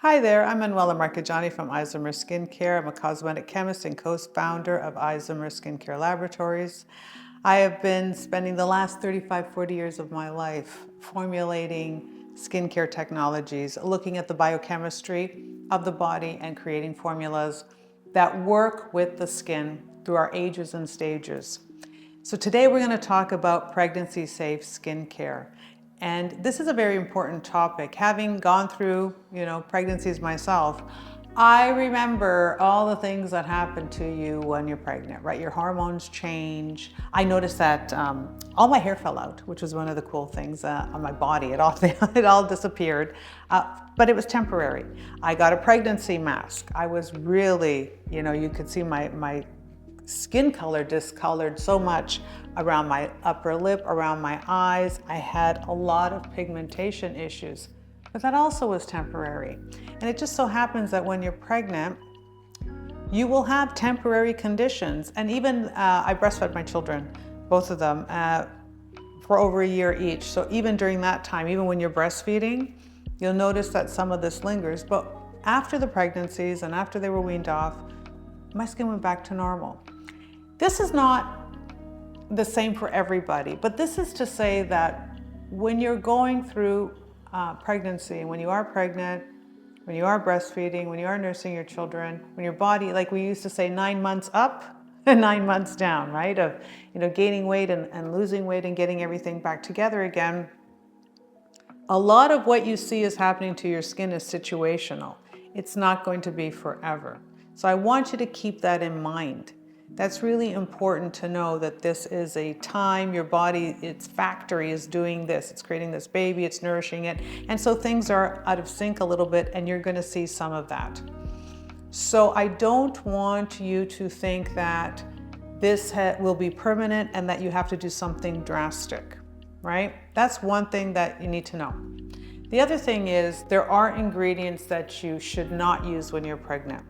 Hi there, I'm Manuela Marcheggiani from Isomers Skincare. I'm a cosmetic chemist and co-founder of Isomers Skincare Laboratories. I have been spending the last 35-40 years of my life formulating skincare technologies, looking at the biochemistry of the body and creating formulas that work with the skin through our ages and stages. So today we're going to talk about pregnancy-safe skincare. And this is a very important topic. Having gone through, pregnancies myself, I remember all the things that happen to you when you're pregnant, right? Your hormones change. I noticed that all my hair fell out, which was one of the cool things on my body. It all disappeared, but it was temporary. I got a pregnancy mask. I was really, you could see my skin color discolored so much around my upper lip, around my eyes. I had a lot of pigmentation issues, but that also was temporary. And it just so happens that when you're pregnant, you will have temporary conditions. And even I breastfed my children, both of them, for over a year each. So even during that time, even when you're breastfeeding, you'll notice that some of this lingers. But after the pregnancies and after they were weaned off, my skin went back to normal. This is not the same for everybody, but this is to say that when you're going through pregnancy, when you are pregnant, when you are breastfeeding, when you are nursing your children, when your body, like we used to say, 9 months up and 9 months down, right? Of gaining weight and losing weight and getting everything back together again. A lot of what you see is happening to your skin is situational. It's not going to be forever. So I want you to keep that in mind. That's really important to know that this is a time your body, its factory is doing this. It's creating this baby, it's nourishing it. And so things are out of sync a little bit and you're going to see some of that. So I don't want you to think that this will be permanent and that you have to do something drastic, right? That's one thing that you need to know. The other thing is there are ingredients that you should not use when you're pregnant.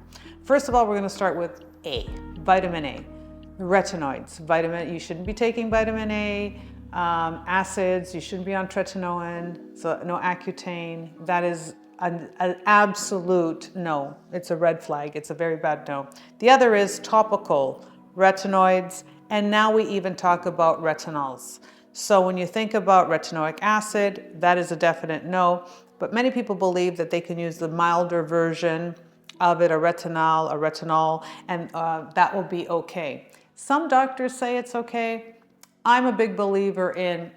First of all, we're going to start with A, vitamin A. Retinoids, you shouldn't be taking vitamin A, acids, you shouldn't be on tretinoin, so no Accutane. That is an absolute no. It's a red flag. It's a very bad no. The other is topical retinoids, and now we even talk about retinols. So when you think about retinoic acid, that is a definite no, but many people believe that they can use the milder version of it, a retinol, and that will be okay. Some doctors say it's okay. I'm a big believer in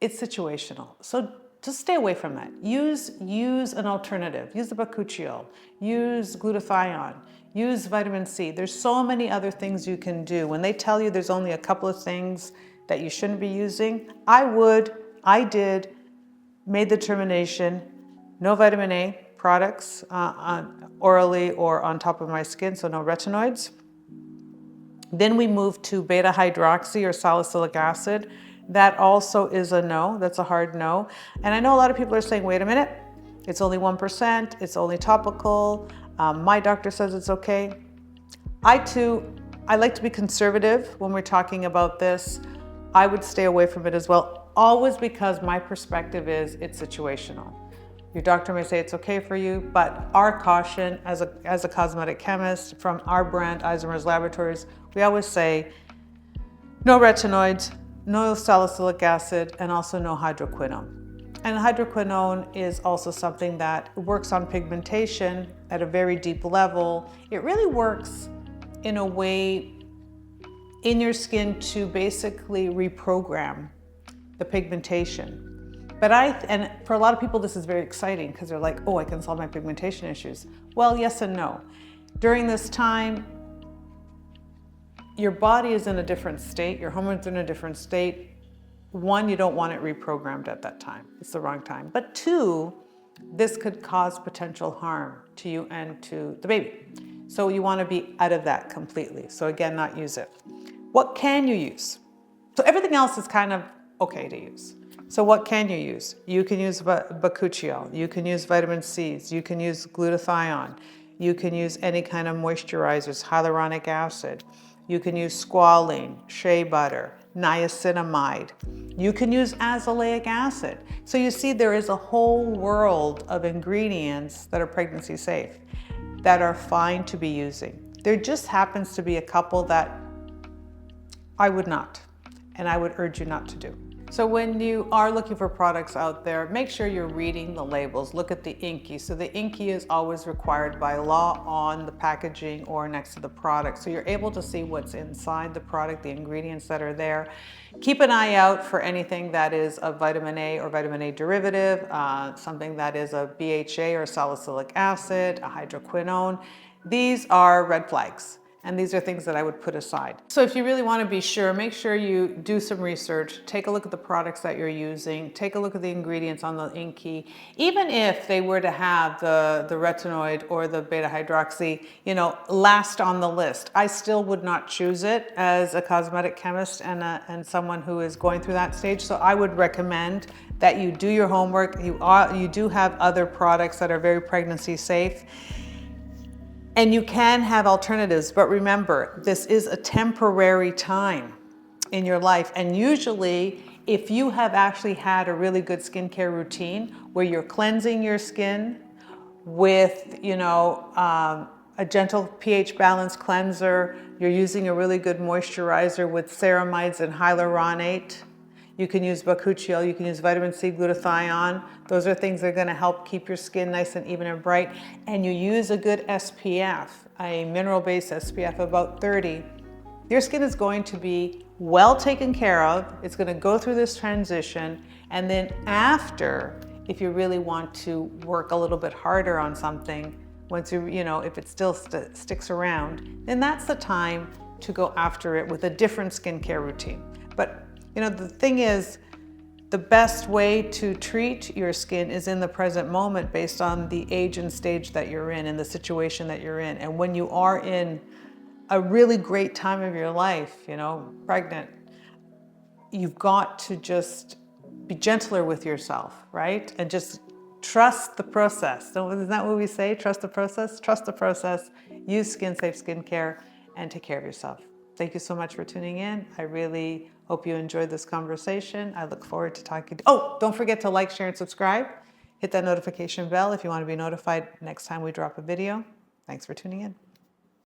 it's situational. So just stay away from that. Use an alternative. Use the bakuchiol. Use glutathione. Use vitamin C. There's so many other things you can do. When they tell you there's only a couple of things that you shouldn't be using, I did, made the determination, no vitamin A products orally or on top of my skin, so no retinoids. Then we moved to beta hydroxy or salicylic acid. That also is a no. That's a hard no. And I know a lot of people are saying, wait a minute, it's only 1%, it's only topical. My doctor says it's okay. I like to be conservative when we're talking about this. I would stay away from it as well, always because my perspective is it's situational. Your doctor may say it's okay for you, but our caution as a cosmetic chemist from our brand, Isomers Laboratories, we always say no retinoids, no salicylic acid, and also no hydroquinone. And hydroquinone is also something that works on pigmentation at a very deep level. It really works in a way in your skin to basically reprogram the pigmentation. And for a lot of people, this is very exciting because they're like, oh, I can solve my pigmentation issues. Well, yes and no. During this time, your body is in a different state, your hormones are in a different state. One, you don't want it reprogrammed at that time. It's the wrong time. But two, this could cause potential harm to you and to the baby. So you want to be out of that completely. So again, not use it. What can you use? So everything else is kind of okay to use. So what can you use? You can use bakuchiol, you can use vitamin C's, you can use glutathione, you can use any kind of moisturizers, hyaluronic acid, you can use squalene, shea butter, niacinamide. You can use azelaic acid. So you see, there is a whole world of ingredients that are pregnancy safe, that are fine to be using. There just happens to be a couple that I would not, and I would urge you not to do. So when you are looking for products out there, make sure you're reading the labels. Look at the INCI. So the INCI is always required by law on the packaging or next to the product. So you're able to see what's inside the product, the ingredients that are there. Keep an eye out for anything that is a vitamin A or vitamin A derivative, something that is a BHA or salicylic acid, a hydroquinone. These are red flags. And these are things that I would put aside. So if you really want to be sure, make sure you do some research, take a look at the products that you're using, take a look at the ingredients on the INCI. Even if they were to have the retinoid or the beta hydroxy, last on the list, I still would not choose it as a cosmetic chemist and someone who is going through that stage. So I would recommend that you do your homework. You do have other products that are very pregnancy safe. And you can have alternatives, but remember, this is a temporary time in your life. And usually, if you have actually had a really good skincare routine where you're cleansing your skin with, a gentle pH balance cleanser, you're using a really good moisturizer with ceramides and hyaluronate. You can use bakuchiol, you can use vitamin C, glutathione. Those are things that are gonna help keep your skin nice and even and bright. And you use a good SPF, a mineral-based SPF, about 30. Your skin is going to be well taken care of. It's gonna go through this transition. And then after, if you really want to work a little bit harder on something, once if it still sticks around, then that's the time to go after it with a different skincare routine. But the thing is, the best way to treat your skin is in the present moment based on the age and stage that you're in and the situation that you're in. And when you are in a really great time of your life, pregnant, you've got to just be gentler with yourself, right? And just trust the process. Isn't that what we say? Trust the process? Trust the process. Use skin-safe skincare and take care of yourself. Thank you so much for tuning in. I really hope you enjoyed this conversation. I look forward to talking to you. Oh, don't forget to like, share, and subscribe. Hit that notification bell if you want to be notified next time we drop a video. Thanks for tuning in.